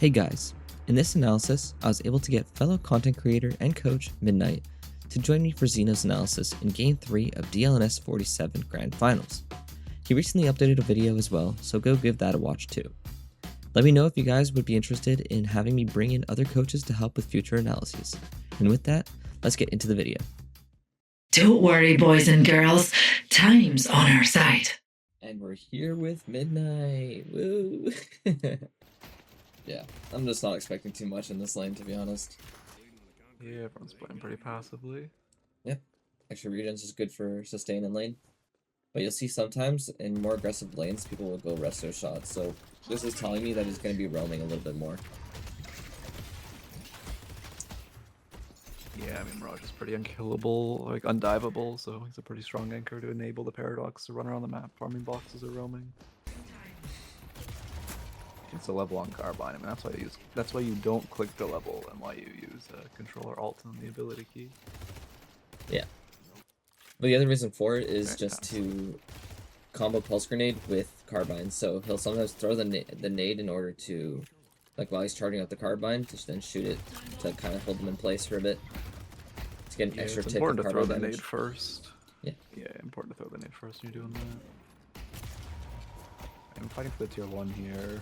Hey guys, in this analysis, I was able to get fellow content creator and coach MidKnight to join me for Zeno's analysis in Game 3 of DLNS 47 Grand Finals. He recently updated a video as well, so go give that a watch too. Let me know if you guys would be interested in having me bring in other coaches to help with future analyses. And with that, let's get into the video. Don't worry, boys and girls, time's on our side. And we're here with MidKnight. Woo! Yeah, I'm just not expecting too much in this lane, to be honest. Yeah, everyone's playing pretty passively. Yep. Extra regens is good for sustain in lane. But you'll see sometimes in more aggressive lanes, people will go resto shots. So this is telling me that he's going to be roaming a little bit more. Yeah, I mean, Mirage is pretty unkillable, like undiveable, so he's a pretty strong anchor to enable the Paradox to run around the map, farming boxes or roaming. It's a level on Carbine. I mean, that's why you don't click the level and why you use controller alt and the ability key. Yeah. But the other reason for it is just to combo Pulse Grenade with Carbine. So he'll sometimes throw the nade in order to, like while he's charging up the Carbine, to then shoot it to kind of hold them in place for a bit. To get an extra it's tick of important to throw Carbine the damage. nade first. Yeah. Yeah, important to throw the nade first when you're doing that. I'm fighting for the tier 1 here.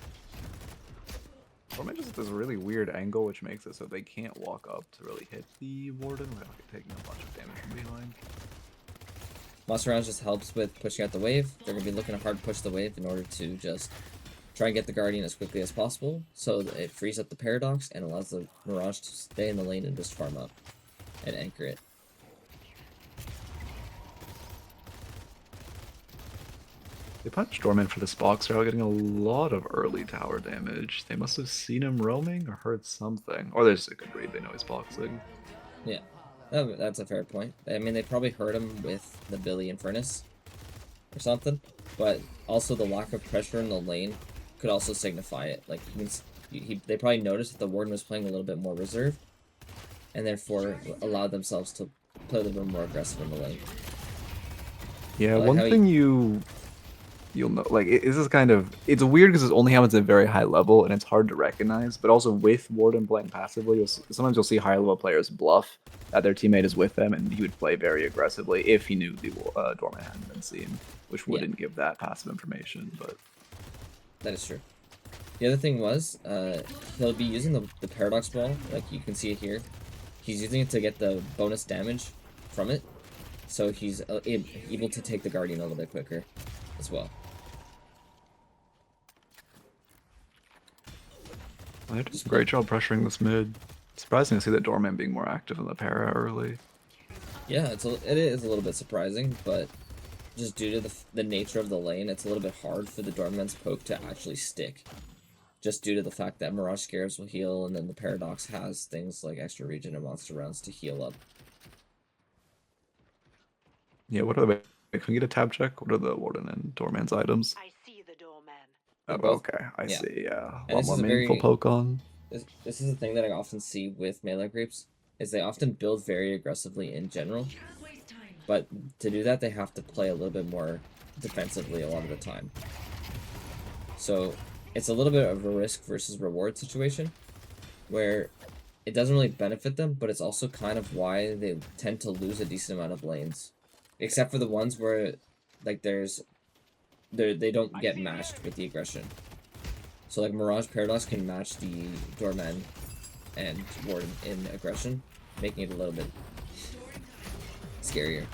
Or just this really weird angle which makes it so they can't walk up to really hit the Warden without taking a bunch of damage from behind. Monster Rounds just helps with pushing out the wave. They're going to be looking to hard push the wave in order to just try and get the Guardian as quickly as possible, so that it frees up the Paradox and allows the Mirage to stay in the lane and just farm up and anchor it. They punched Dorman for this box. They're getting a lot of early tower damage. They must have seen him roaming or heard something. Or there's a good read, they know he's boxing. Yeah, that's a fair point. I mean, they probably heard him with the Billy Eternus or something, but also the lack of pressure in the lane could also signify it. Like, they probably noticed that the Warden was playing a little bit more reserved, and therefore allowed themselves to play a little bit more aggressive in the lane. Yeah, like one thing you'll know, like, this is kind of, it's weird because it only happens at a very high level and it's hard to recognize, but also with Warden playing passively, sometimes you'll see higher level players bluff that their teammate is with them and he would play very aggressively if he knew the Dorman hadn't been seen, which wouldn't give that passive information, but... That is true. The other thing was, he'll be using the Paradox Ball, like you can see it here. He's using it to get the bonus damage from it, so he's able to take the Guardian a little bit quicker as well. They did a great job pressuring this mid. Surprising to see that Dorman being more active in the para early. Yeah, it is a little bit surprising, but just due to the nature of the lane, it's a little bit hard for the Dorman's poke to actually stick. Just due to the fact that Mirage Scarabs will heal, and then the Paradox has things like extra regen and monster rounds to heal up. Yeah, what are the... Can we get a tab check? What are the Warden and Dorman's items? I see the Doorman. Oh, okay, I see, yeah. A lot more meaningful poke on. This is the thing that I often see with melee creeps, is they often build very aggressively in general, but to do that they have to play a little bit more defensively a lot of the time. So it's a little bit of a risk versus reward situation, where it doesn't really benefit them, but it's also kind of why they tend to lose a decent amount of lanes. Except for the ones where, like, they don't get matched with the aggression. So, like, Mirage Paradox can match the Doorman and Warden in aggression, making it a little bit scarier.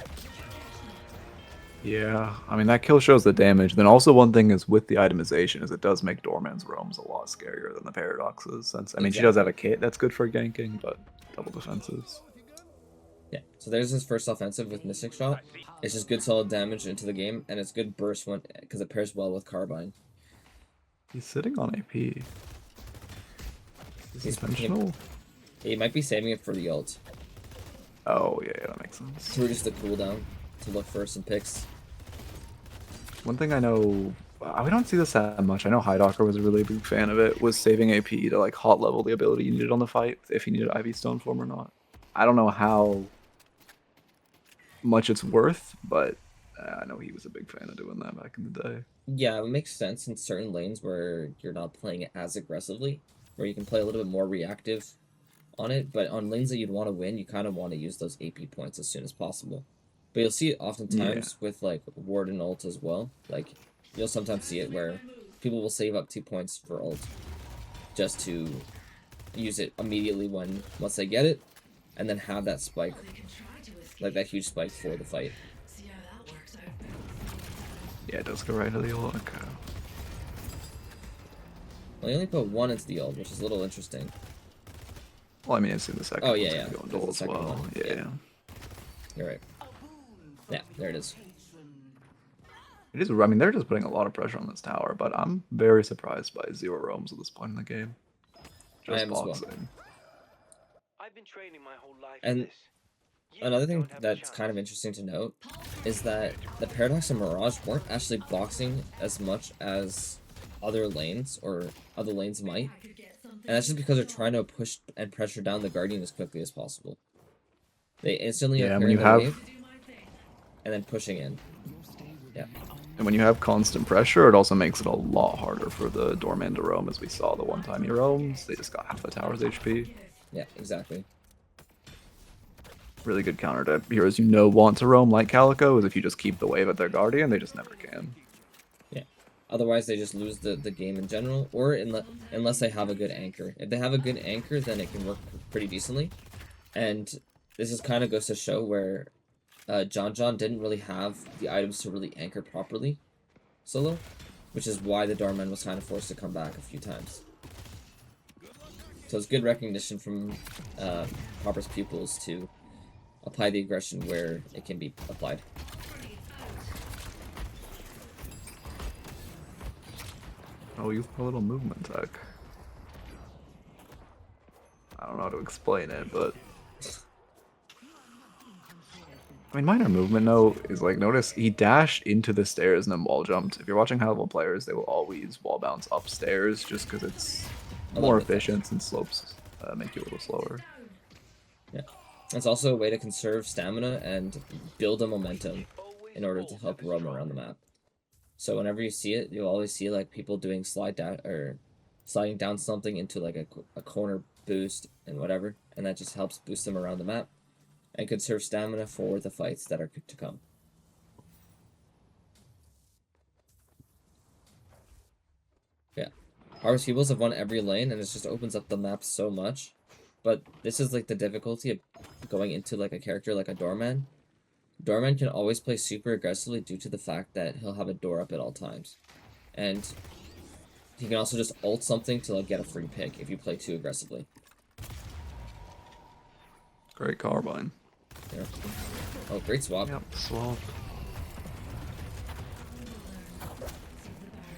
Yeah, I mean, that kill shows the damage. Then also one thing is with the itemization is it does make Doorman's roams a lot scarier than the Paradoxes. Since, I mean, she does have a kit that's good for ganking, but double defenses. Yeah, so there's his first offensive with Mystic Shot. It's just good solid damage into the game, and it's good burst because it pairs well with Carbine. He's sitting on AP. Is this intentional? He might be saving it for the ult. Oh, yeah, that makes sense. To reduce the cooldown, to look for some picks. One thing I know, we don't see this that much. I know Highdocker was a really big fan of it, was saving AP to, like, hot level the ability you needed on the fight, if you needed Ivy Stone form or not. I don't know how much it's worth, but I know he was a big fan of doing that back in the day. Yeah, it makes sense in certain lanes where you're not playing it as aggressively. where you can play a little bit more reactive on it, but on lanes that you'd want to win, you kind of want to use those AP points as soon as possible. But you'll see it oftentimes with like ward and ult as well. Like you'll sometimes see it where people will save up 2 points for ult just to use it immediately once they get it, and then have that spike, like that huge spike for the fight. Yeah, it does go right into the ult. Okay. Well, they only put 1 into the ult, which is a little interesting. Well, I mean, it's in the second. Oh yeah, yeah. Go into ult as well. One. Yeah. You're right. Yeah, there it is. It is. I mean, they're just putting a lot of pressure on this tower, but I'm very surprised by 0 roams at this point in the game. I am as well. I've been training my whole life. And another thing that's kind of interesting to note is that the Paradox and Mirage weren't actually boxing as much as other lanes or other lanes might. And that's just because they're trying to push and pressure down the Guardian as quickly as possible. They instantly are clearing the wave and then pushing in. Yeah. And when you have constant pressure, it also makes it a lot harder for the Doorman to roam, as we saw the one time he roams. They just got half the tower's HP. Yeah, exactly. Really good counter to heroes you know want to roam like Calico is if you just keep the wave at their Guardian, they just never can. Yeah. Otherwise, they just lose the game in general, or unless they have a good anchor. If they have a good anchor, then it can work pretty decently. And this is kind of goes to show where John didn't really have the items to really anchor properly solo, which is why the Doorman was kind of forced to come back a few times. So it's good recognition from Popper's pupils to apply the aggression where it can be applied. Oh, you have a little movement tech. I don't know how to explain it, but I mean, minor movement note is like, notice he dashed into the stairs and then wall jumped. If you're watching high level players, they will always wall bounce upstairs just because it's more efficient and slopes make you a little slower. Yeah. It's also a way to conserve stamina and build a momentum in order to help roam around the map. So whenever you see it, you'll always see like people doing sliding down something into like a corner boost and whatever, and that just helps boost them around the map and conserve stamina for the fights that are to come. Yeah. Harvest Peoples have won every lane, and it just opens up the map so much. But this is like the difficulty of going into like a character like a Doorman. Doorman can always play super aggressively due to the fact that he'll have a door up at all times. And he can also just ult something to like get a free pick if you play too aggressively. Great carbine. Yeah. Oh, great swap. Yep, swap.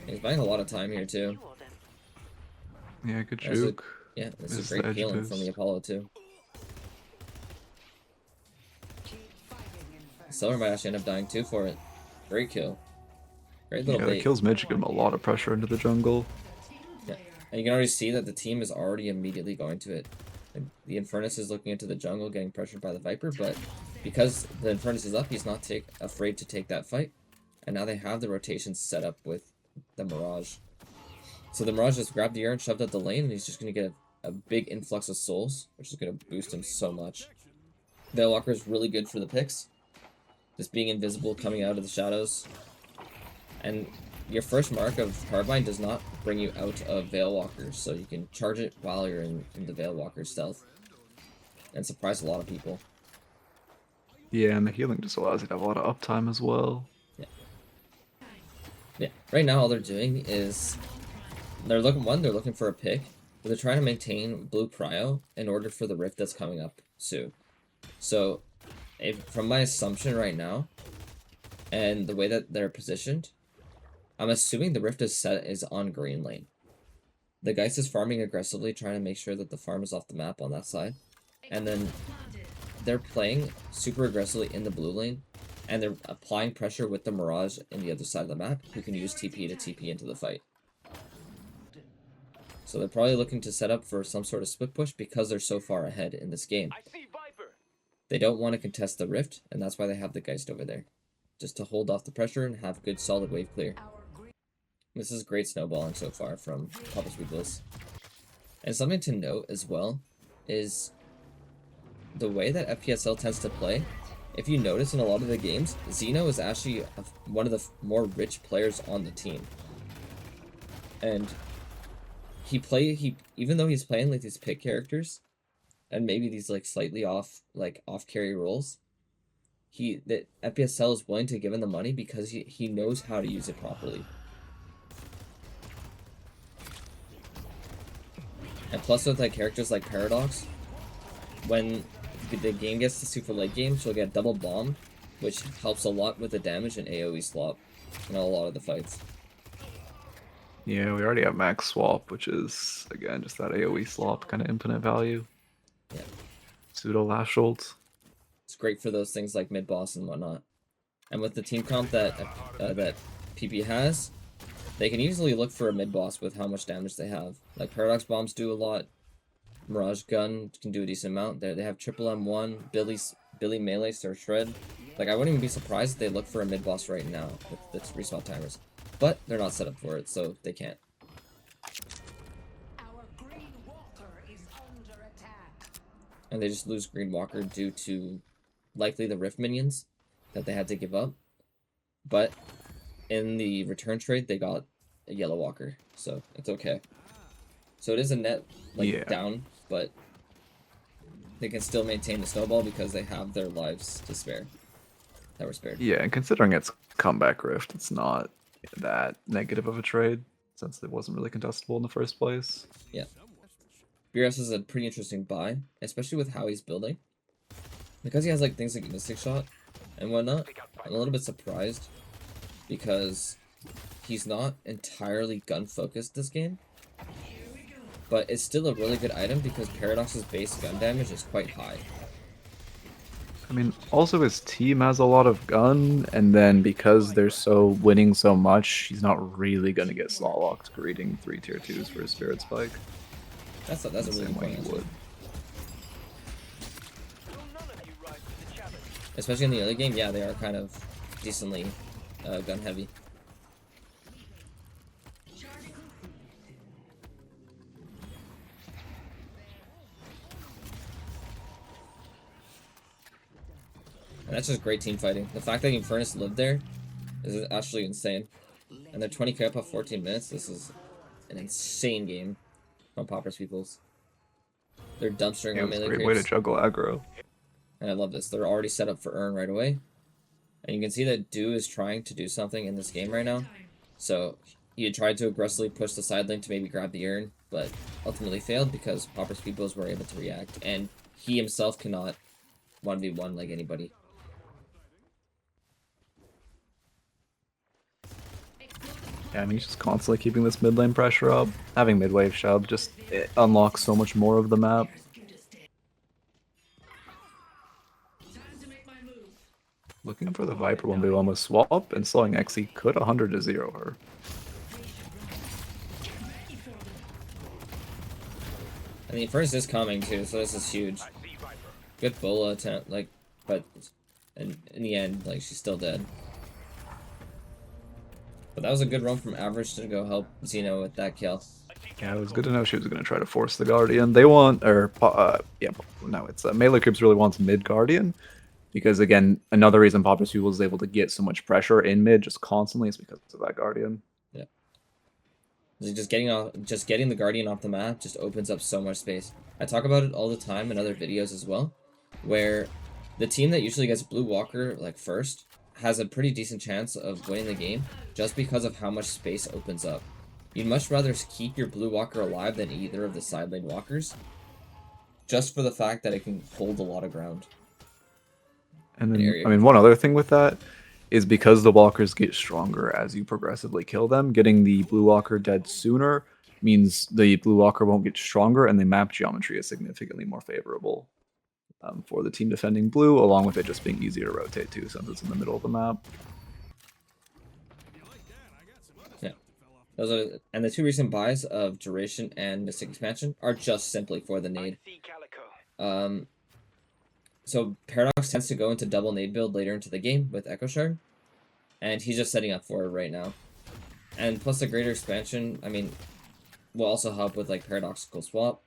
He's buying a lot of time here too. Yeah, good juke. Yeah, this is great healing from the Apollo too. Silver might actually end up dying too for it. Great kill. Great little bait. The kills mid should give him a lot of pressure into the jungle. Yeah, and you can already see that the team is already immediately going to it. And the Eternus is looking into the jungle, getting pressured by the Viper, but because the Eternus is up, he's not afraid to take that fight. And now they have the rotations set up with the Mirage. So the Mirage just grabbed the air and shoved out the lane, and he's just going to get a big influx of souls, which is going to boost him so much. Veilwalker is really good for the picks. Just being invisible, coming out of the shadows. And your first mark of Carbine does not bring you out of Veilwalker, so you can charge it while you're in the Veilwalker stealth. And surprise a lot of people. Yeah, and the healing just allows you to have a lot of uptime as well. Yeah. Yeah. Right now all they're doing is they're looking for a pick, but they're trying to maintain blue prio in order for the rift that's coming up soon. So from my assumption right now, and the way that they're positioned, I'm assuming the rift is on green lane. The Geist is farming aggressively, trying to make sure that the farm is off the map on that side. And then they're playing super aggressively in the blue lane, and they're applying pressure with the Mirage in the other side of the map, who can use TP to TP into the fight. So they're probably looking to set up for some sort of split push because they're so far ahead in this game. They don't want to contest the rift, and that's why they have the Geist over there. Just to hold off the pressure and have good solid wave clear. This is great snowballing so far from Popper's Weakness. And something to note as well is the way that FPSL tends to play. If you notice in a lot of the games, Zeno is actually one of the more rich players on the team. And even though he's playing like these pick characters and maybe these like slightly off carry roles, the FPSL is willing to give him the money because he knows how to use it properly. And plus with like characters like Paradox, when the game gets to super late game, she'll get double bomb, which helps a lot with the damage and AoE swap in a lot of the fights. Yeah, we already have max swap, which is again just that AoE swap kind of infinite value. Yeah. Pseudo last ult. It's great for those things like mid boss and whatnot. And with the team comp that PP has, they can easily look for a mid boss with how much damage they have. Like Paradox bombs do a lot. Mirage gun can do a decent amount. They have triple M1, Billy melee, Sir Shred. Like I wouldn't even be surprised if they look for a mid boss right now with its respawn timers, but they're not set up for it, so they can't. Our green walker is under attack. And they just lose Green Walker due to likely the Rift minions that they had to give up. But in the return trade, they got a Yellow Walker, so it's okay. So it is a net down, but they can still maintain the snowball because they have their lives to spare. That were spared. Yeah, and considering it's comeback rift, it's not that negative of a trade since it wasn't really contestable in the first place. Yeah. BRS is a pretty interesting buy, especially with how he's building. Because he has like things like Mystic Shot and whatnot, I'm a little bit surprised because he's not entirely gun focused this game. But it's still a really good item because Paradox's base gun damage is quite high. I mean, also his team has a lot of gun, and then because they're so winning so much, he's not really going to get slot locked creating 3 tier 2s for his Spirit Spike. That's a really good point. Would. Especially in the early game, yeah, they are kind of decently gun heavy. And that's just great team fighting. The fact that Eternus lived there is actually insane. And they're 20k up off 14 minutes. This is an insane game from Paupers Peoples. They're dumpstering on melee Great creeps. way to juggle aggro. And I love this. They're already set up for Earn right away. And you can see that Do is trying to do something in this game right now. So he had tried to aggressively push the side lane to maybe grab the Earn, but ultimately failed because Paupers Peoples were able to react. And he himself cannot 1v1 like anybody. Yeah, I mean, he's just constantly keeping this mid lane pressure up. Having mid-wave shove just it unlocks so much more of the map. Looking for the Viper 1v1 with swap, and slowing Xe could 100 to 0 her. I mean, first is coming too, so this is huge. Good Bola attempt, like, but in the end, like, she's still dead. But that was a good run from Average to go help Zeno with that kill. Yeah, it was good to know she was going to try to force the Guardian. They want, it's melee creeps really wants mid Guardian. Because again, another reason Paupers Peoples was able to get so much pressure in mid just constantly is because of that Guardian. Yeah. Just getting the Guardian off the map just opens up so much space. I talk about it all the time in other videos as well, where the team that usually gets Blue Walker like first has a pretty decent chance of winning the game just because of how much space opens up. You'd much rather keep your Blue Walker alive than either of the side lane walkers, just for the fact that it can hold a lot of ground. And then, I mean, one other thing with that is because the walkers get stronger as you progressively kill them, getting the Blue Walker dead sooner means the Blue Walker won't get stronger, and the map geometry is significantly more favorable for the team defending blue, along with it just being easier to rotate too, since it's in the middle of the map. Yeah, and the two recent buys of Duration and Mystic Expansion are just simply for the nade. So Paradox tends to go into double nade build later into the game with Echo Shard, and he's just setting up for it right now. And plus the greater expansion, I mean, will also help with like paradoxical swap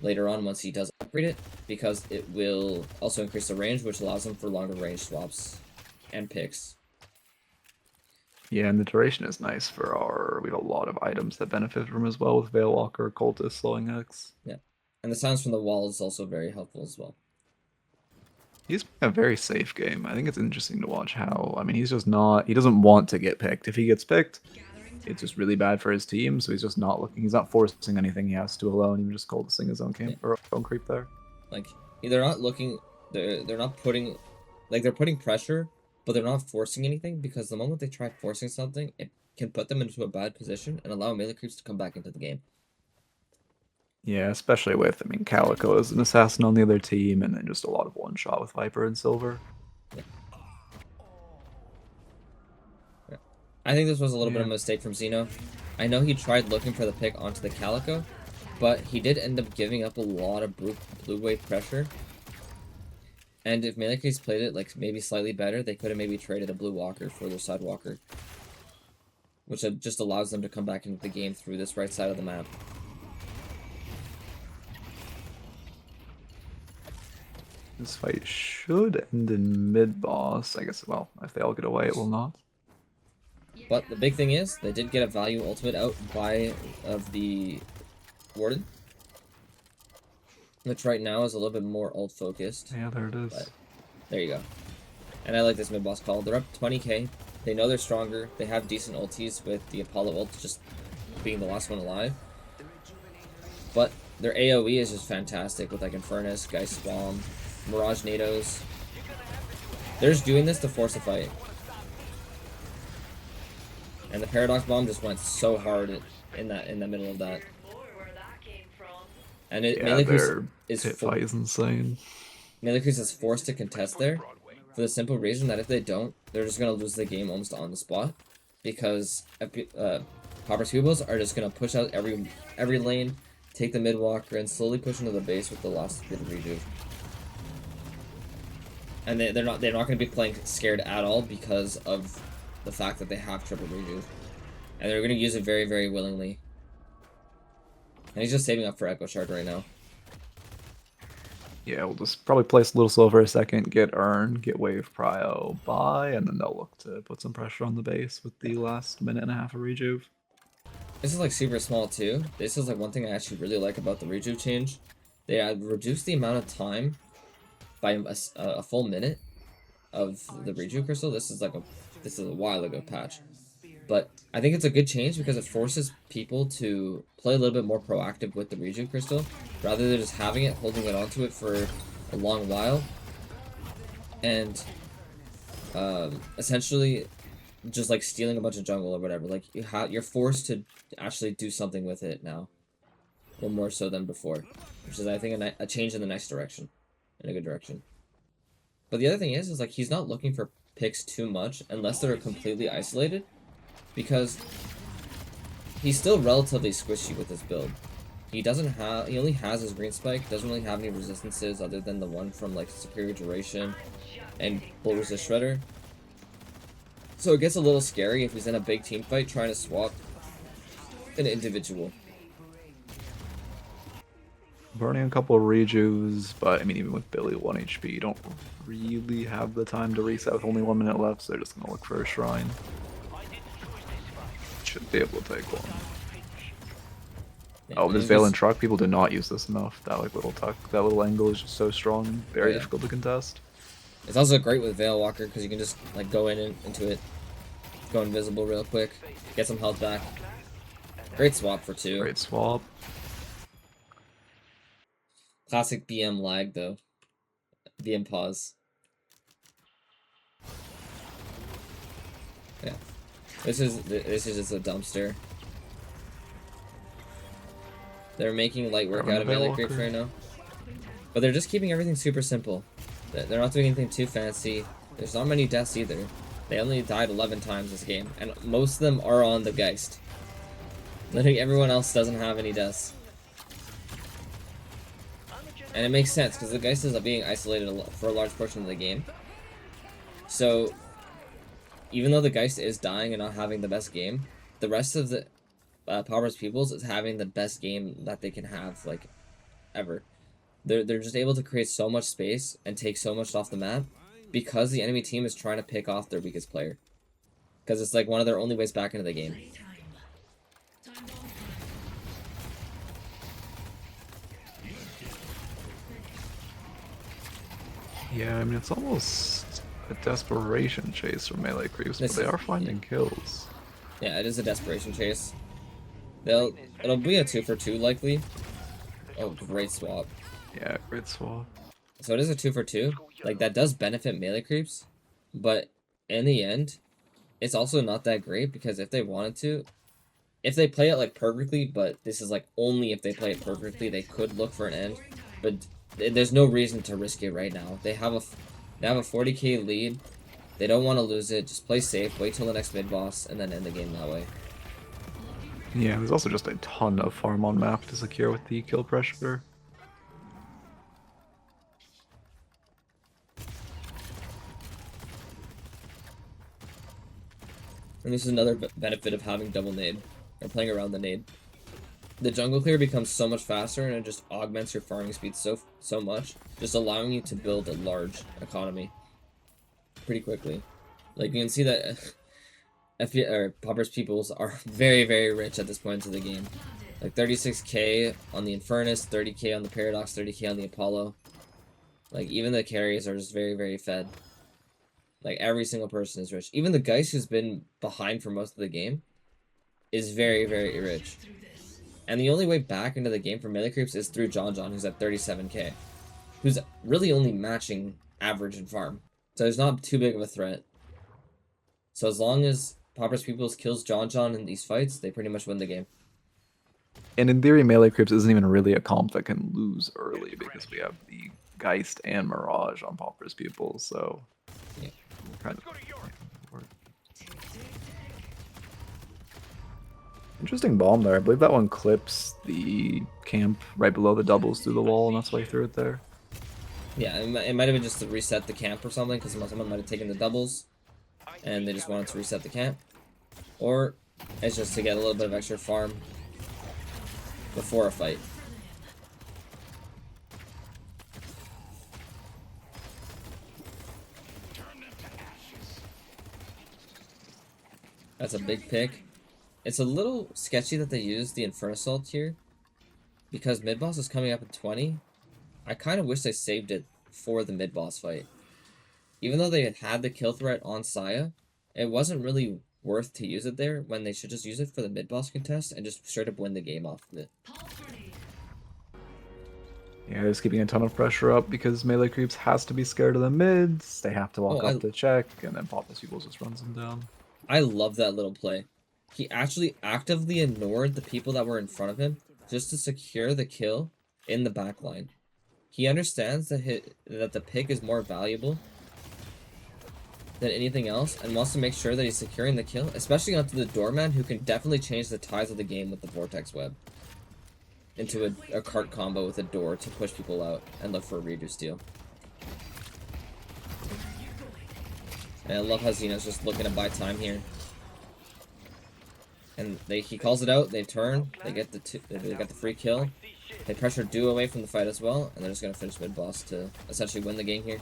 later on once he does upgrade it, because it will also increase the range, which allows him for longer range swaps and picks. Yeah, and the duration is nice for our. We have a lot of items that benefit from as well with Veilwalker, Cultist, Slowing X. Yeah, and the sounds from the wall is also very helpful as well. He's playing a very safe game. I think it's interesting to watch how. I mean, he's just not. He doesn't want to get picked. If he gets picked, it's just really bad for his team. So he's just not looking. He's not forcing anything. He has to alone. He just cultisting his own camp or own creep there. Like they're not looking. They're not putting, like they're putting pressure, but they're not forcing anything, because the moment they try forcing something, it can put them into a bad position and allow melee creeps to come back into the game. Yeah, especially with, I mean, Calico is an assassin on the other team, and then just a lot of one shot with Viper and Silver. Yeah. Yeah. I think this was a little bit of a mistake from Zeno. I know he tried looking for the pick onto the Calico, but he did end up giving up a lot of blue wave pressure. And if melee creeps played it like maybe slightly better, they could have maybe traded a blue walker for their side walker, which just allows them to come back into the game through this right side of the map. This fight should end in mid-boss. I guess, well, if they all get away, it will not. But the big thing is, they did get a value ultimate out of the Warden, which right now is a little bit more ult focused. Yeah, there it is. But there you go. And I like this mid-boss call. They're up 20k. They know they're stronger. They have decent ultis with the Apollo ult just being the last one alive. But their AoE is just fantastic with like Eternus, Geist Swarm, Mirage Nados. They're just doing this to force a fight. And the Paradox Bomb just went so hard in the middle of that. And melee creeps is insane. Melee creeps is forced to contest there for the simple reason that if they don't, they're just gonna lose the game almost on the spot, because Popper's Hubos are just gonna push out every lane, take the mid walker, and slowly push into the base with the last bit of rejuve. And they're not gonna be playing scared at all because of the fact that they have triple rejuve, and they're gonna use it very, very willingly. And he's just saving up for Echo Shard right now. Yeah, we'll just probably place a little slow for a second, get Urn, get Wave Prio by, and then they'll look to put some pressure on the base with the last minute and a half of rejuve. This is like super small too. This is like one thing I actually really like about the rejuve change. They reduced the amount of time by a full minute of the rejuve crystal. This is a while ago patch, but I think it's a good change because it forces people to play a little bit more proactive with the rejuve crystal, rather than just having it, holding it onto it for a long while, and essentially just like stealing a bunch of jungle or whatever. Like you're forced to actually do something with it now, or more so than before, which is I think a change in the next direction, in a good direction. But the other thing is like he's not looking for picks too much unless they're completely isolated, because he's still relatively squishy with his build. He only has his green spike, doesn't really have any resistances other than the one from like superior duration and bull resist shredder. So it gets a little scary if he's in a big team fight trying to swap an individual. Burning a couple of rejuves, but I mean, even with Billy 1 HP, you don't really have the time to reset with only 1 minute left, so they're just gonna look for a shrine. Should be able to take one. Yeah, Oh, this Veil and Truck, people do not use this enough. That like little tuck, that little angle is just so strong and very difficult to contest. It's also great with Veil Walker because you can just like go into it, go invisible real quick, get some health back. Great swap for 2. Great swap. Classic BM lag though. BM pause. Yeah. This is just a dumpster. They're making light work out of melee creeps right now. But they're just keeping everything super simple. They're not doing anything too fancy. There's not many deaths either. They only died 11 times this game, and most of them are on the Geist. Literally everyone else doesn't have any deaths. And it makes sense, because the Geist is being isolated for a large portion of the game. So, even though the Geist is dying and not having the best game, the rest of the Pauper's Pupils is having the best game that they can have, like, ever. They're just able to create so much space and take so much off the map because the enemy team is trying to pick off their weakest player. Because it's like one of their only ways back into the game. Yeah, I mean, it's almost a desperation chase from melee creeps, but they are finding kills. Yeah, it is a desperation chase. It'll be a 2-for-2 likely. Oh, great swap. Yeah, great swap. So it is a 2-for-2. Like, that does benefit melee creeps, but in the end, it's also not that great because if they wanted to, if they play it like perfectly, but this is like only if they play it perfectly, they could look for an end. But there's no reason to risk it right now. They have a 40k lead. They don't want to lose it. Just play safe. Wait till the next mid boss and then end the game that way. Yeah, there's also just a ton of farm on map to secure with the kill pressure. And this is another benefit of having double nade, or playing around the nade. The jungle clear becomes so much faster, and it just augments your farming speed so much, just allowing you to build a large economy pretty quickly. Like, you can see that Pauper's Peoples are very, very rich at this point of the game. Like 36k on the Eternus, 30k on the Paradox, 30k on the Apollo. Like, even the carries are just very, very fed. Like, every single person is rich. Even the Geist, who's been behind for most of the game, is very, very rich. And the only way back into the game for melee creeps is through John, who's at 37k. Who's really only matching average in farm. So it's not too big of a threat. So as long as Pauper's Peoples kills John in these fights, they pretty much win the game. And in theory, melee creeps isn't even really a comp that can lose early because we have the Geist and Mirage on Pauper's Peoples, so... Yeah. Kind of, interesting bomb there. I believe that one clips the camp right below the doubles through the wall, and that's why he threw it there. Yeah, it might have been just to reset the camp or something, because someone might have taken the doubles, and they just wanted to reset the camp. Or it's just to get a little bit of extra farm before a fight. That's a big pick. It's a little sketchy that they use the Infernus ult here, because mid-boss is coming up at 20. I kind of wish they saved it for the mid-boss fight. Even though they had the kill threat on Saya, it wasn't really worth to use it there when they should just use it for the mid-boss contest and just straight up win the game off of it. Yeah, just keeping a ton of pressure up because melee creeps has to be scared of the mids. They have to walk up to check, and then Pauper's Peoples just runs them down. I love that little play. He actually actively ignored the people that were in front of him just to secure the kill in the back line. He understands that the pick is more valuable than anything else and wants to make sure that he's securing the kill, especially onto the doorman, who can definitely change the tides of the game with the Vortex Web into a cart combo with a door to push people out and look for a redo steal. And I love how Zeno's just looking to buy time here. And he calls it out, they turn, they get the free kill. They pressure Do away from the fight as well, and they're just gonna finish mid-boss to essentially win the game here.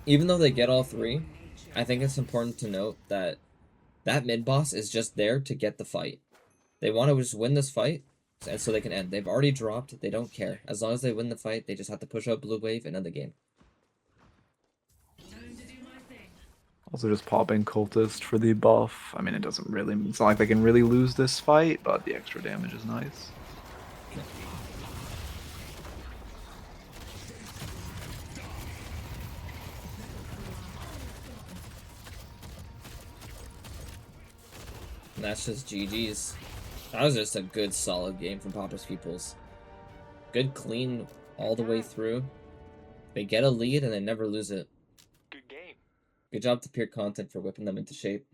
Even though they get all three, I think it's important to note that that mid-boss is just there to get the fight. They want to just win this fight, and so they can end. They've already dropped, they don't care. As long as they win the fight, they just have to push out blue wave and end the game. Also just popping Cultist for the buff. I mean, it's not like they can really lose this fight, but the extra damage is nice. And that's just GG's. That was just a good, solid game from Pauper's Peoples. Good, clean, all the way through. They get a lead and they never lose it. Good game. Good job to Pure Content for whipping them into shape.